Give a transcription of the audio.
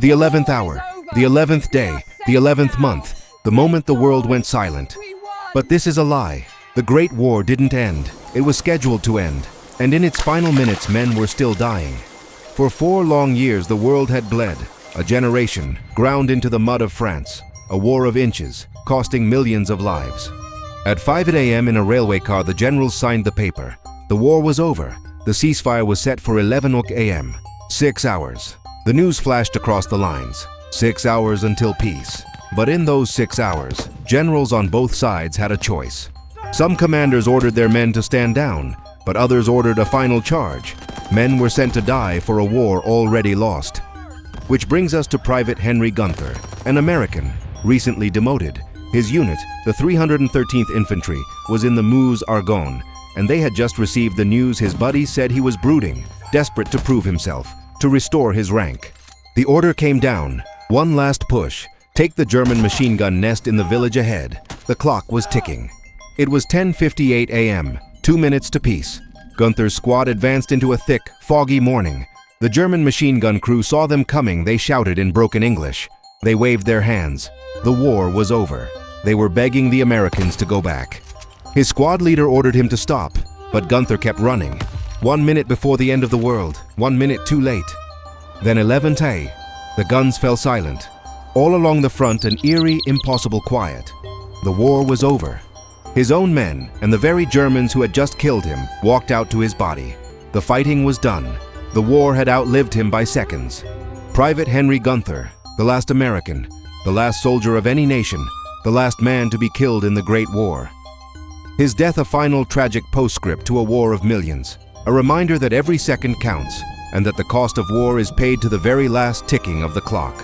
The 11th hour, the 11th day, the 11th month, the moment the world went silent. But this is a lie. The Great War didn't end. It was scheduled to end. And in its final minutes, men were still dying. For 4 long years, the world had bled. A generation ground into the mud of France. A war of inches, costing millions of lives. At 5 a.m. in a railway car, the generals signed the paper. The war was over. The ceasefire was set for 11 a.m. 6 hours. The news flashed across the lines. 6 hours until peace. But in those 6 hours, generals on both sides had a choice. Some commanders ordered their men to stand down, but others ordered a final charge. Men were sent to die for a war already lost. Which brings us to Private Henry Gunther, an American, recently demoted. His unit, the 313th Infantry, was in the Meuse-Argonne, and they had just received the news his buddies said he was brooding, desperate to prove himself, to restore his rank. The order came down. One last push. Take the German machine gun nest in the village ahead. The clock was ticking. It was 10:58 a.m., 2 minutes to peace. Gunther's squad advanced into a thick, foggy morning. The German machine gun crew saw them coming. They shouted in broken English. They waved their hands. The war was over. They were begging the Americans to go back. His squad leader ordered him to stop, but Gunther kept running. 1 minute before the end of the world, 1 minute too late. Then 11:00, the guns fell silent. All along the front, an eerie, impossible quiet. The war was over. His own men, and the very Germans who had just killed him, walked out to his body. The fighting was done. The war had outlived him by seconds. Private Henry Gunther, the last American, the last soldier of any nation, the last man to be killed in the Great War. His death a final tragic postscript to a war of millions, a reminder that every second counts, and that the cost of war is paid to the very last ticking of the clock.